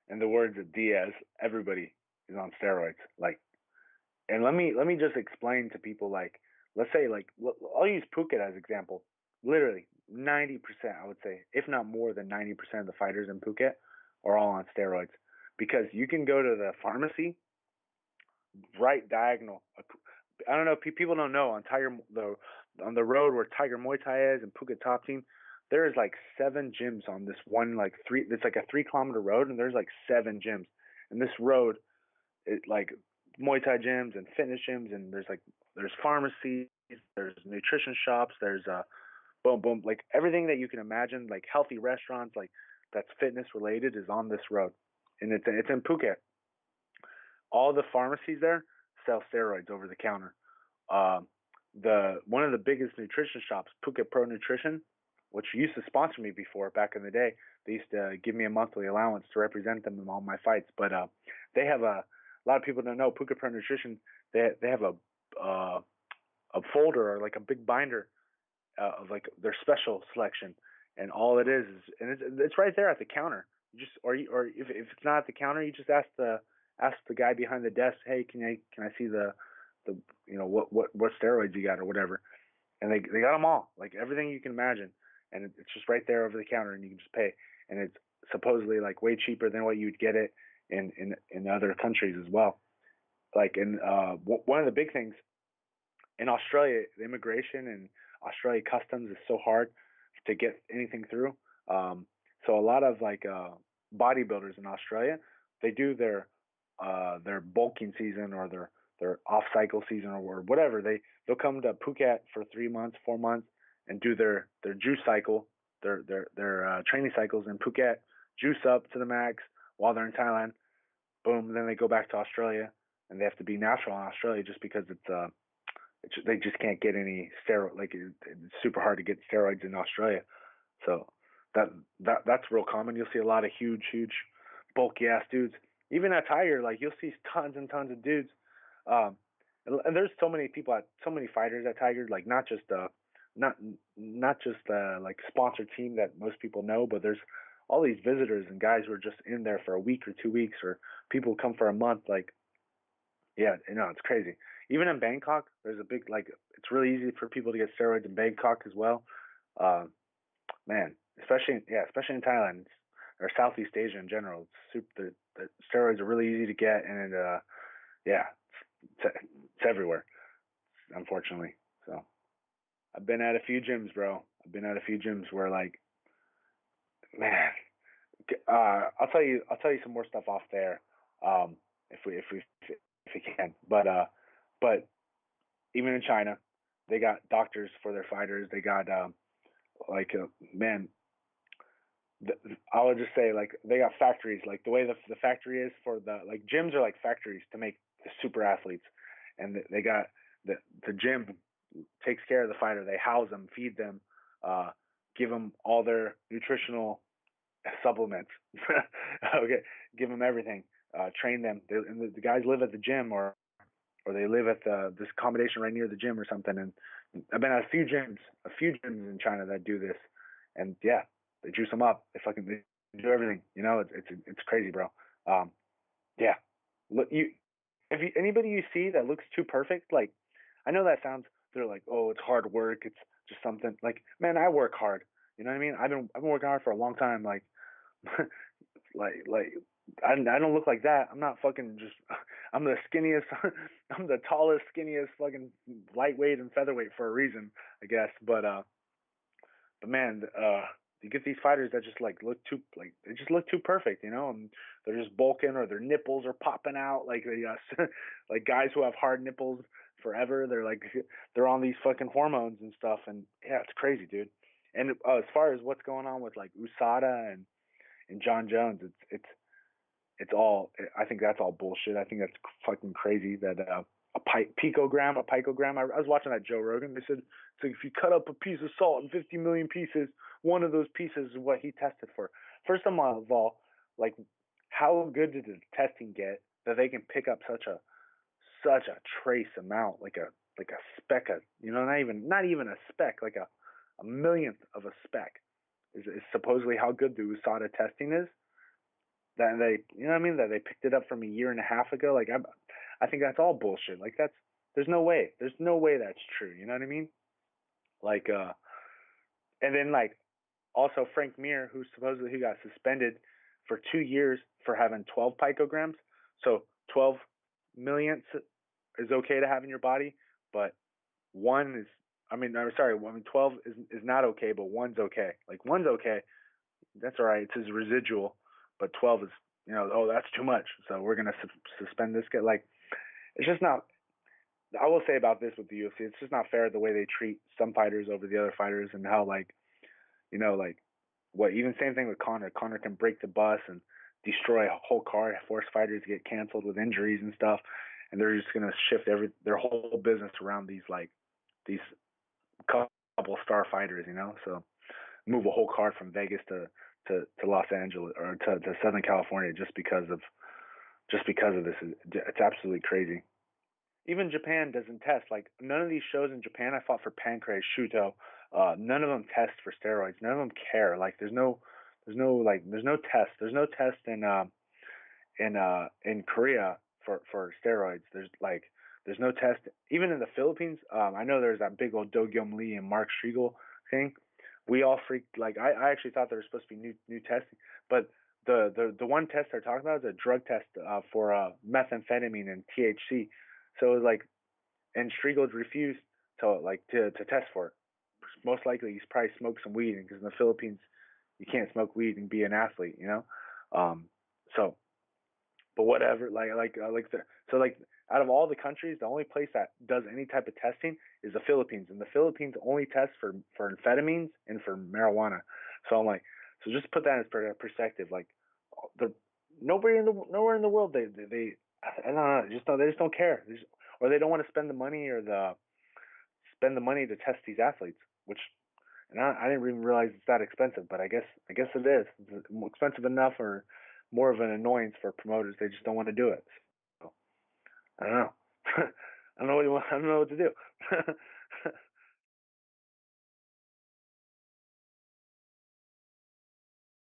In the words of Diaz, everybody is on steroids. Like, and let me just explain to people, like, let's say, like, I'll use Phuket as example. Literally 90%, I would say, if not more than 90% of the fighters in Phuket are all on steroids, because you can go to the pharmacy right diagonal. I don't know. People don't know on the road where Tiger Muay Thai is and Phuket Top Team. There is like 7 gyms on this one, like three. It's like a 3 kilometer road, and there's like 7 gyms. And this road, it like Muay Thai gyms and fitness gyms, and there's pharmacies, there's nutrition shops, there's boom boom, like everything that you can imagine, like healthy restaurants, like that's fitness related is on this road, and it's in Phuket. All the pharmacies there sell steroids over the counter. Um, the one of the biggest nutrition shops, Phuket Pro Nutrition, which used to sponsor me before back in the day. They used to give me a monthly allowance to represent them in all my fights. But they have a lot of people don't know Phuket Pro Nutrition. They have a folder or like a big binder of like their special selection, and all it is and it's right there at the counter. You just or if it's not at the counter, you just ask the guy behind the desk, hey, can I see the what steroids you got or whatever, and they got them all, like everything you can imagine, and it's just right there over the counter, and you can just pay, and it's supposedly like way cheaper than what you'd get it in other countries as well. Like in one of the big things in Australia, the immigration and Australia customs is so hard to get anything through. So a lot of like bodybuilders in Australia, they do their bulking season or their off cycle season or whatever. They'll come to Phuket for 3 months, 4 months, and do their juice cycle, their training cycles in Phuket, juice up to the max while they're in Thailand. Boom, then they go back to Australia, and they have to be natural in Australia just because they just can't get any steroid. Like it's super hard to get steroids in Australia. So that's real common. You'll see a lot of huge, bulky ass dudes. Even at Tiger, like you'll see tons and tons of dudes. Um, and there's so many people so many fighters at Tiger. Like not not just like sponsored team that most people know, but there's all these visitors and guys who are just in there for a week or 2 weeks, or people come for a month. Like, yeah, it's crazy. Even in Bangkok, there's a big, like, it's really easy for people to get steroids in Bangkok as well. Uh, Man, especially in Thailand or Southeast Asia in general. It's the steroids are really easy to get, and yeah, it's everywhere, unfortunately. So I've been at a few gyms, bro. I've been at a few gyms where, like, man, I'll tell you some more stuff off there, if we can. But even in China, they got doctors for their fighters. They got man, I would just say, like, they got factories. Like the way the factory is for the, like, gyms are like factories to make the super athletes, and they got the gym takes care of the fighter. They house them, feed them, uh, give them all their nutritional supplements. Okay, give them everything. Train them. And the guys live at the gym, or they live at this accommodation right near the gym or something. And I've been at a few gyms in China that do this, and yeah, they juice them up. They do everything. It's crazy, bro. Um, yeah, look, if anybody you see that looks too perfect, like, I know that sounds, they're like, oh, it's hard work. It's just something, like, man, I work hard. You know what I mean? I've been working hard for a long time. Like, like I don't look like that. I'm not fucking just. I'm the skinniest. I'm the tallest, skinniest, fucking lightweight and featherweight for a reason, I guess. But man, you get these fighters that just like look too, like, they just look too perfect, and they're just bulking, or their nipples are popping out, like they like guys who have hard nipples forever. They're on these fucking hormones and stuff, and yeah, it's crazy, dude. And as far as what's going on with like USADA and Jon Jones, it's all. I think that's all bullshit. I think that's fucking crazy that a picogram. I was watching that Joe Rogan. They said it's like if you cut up a piece of salt in 50 million pieces, one of those pieces is what he tested for. First of all, like, how good did the testing get that they can pick up such a trace amount, like a speck of, not even a speck, like a millionth of a speck is supposedly how good the USADA testing is. that they, you know what I mean, that they picked it up from a year and a half ago. Like I think that's all bullshit. Like there's no way. There's no way that's true. You know what I mean? Like and then like also Frank Mir, who supposedly he got suspended for 2 years for having 12 picograms. So 12 millionths is okay to have in your body, but one is, I mean, I'm sorry, I mean 12 is not okay, but one's okay. Like one's okay, that's all right. It's his residual, but 12 is, you know, oh, that's too much. So we're gonna suspend this guy. Like it's just not. I will say about this with the UFC, it's just not fair the way they treat some fighters over the other fighters, and how like, you know, like what, even same thing with Connor. Connor can break the bus and destroy a whole card, force fighters to get canceled with injuries and stuff, and they're just gonna shift their whole business around these couple star fighters, you know. So move a whole card from Vegas to Los Angeles or to Southern California just because of this. It's absolutely crazy. Even Japan doesn't test. Like none of these shows in Japan, I fought for Pancrase, Shuto. None of them test for steroids. None of them care. Like there's no test. There's no test in Korea for steroids. There's no test even in the Philippines. I know there's that big old Do Gyum Lee and Mark Striegel thing. We all freaked. Like I actually thought there was supposed to be new testing, but the one test they're talking about is a drug test for methamphetamine and THC. So it was like, and Striegel refused to test for it. Most likely he's probably smoked some weed, because in the Philippines you can't smoke weed and be an athlete, you know. So but whatever, so like out of all the countries, the only place that does any type of testing is the Philippines, and the Philippines only test for amphetamines and for marijuana. So I'm like, so just put that in perspective. Like the nowhere in the world they I don't know, they just don't care, or they don't want to spend the money to test these athletes, which, and I didn't even realize it's that expensive, but I guess it is. It's expensive enough, or more of an annoyance for promoters. They just don't want to do it. So I don't know. I don't know what to do.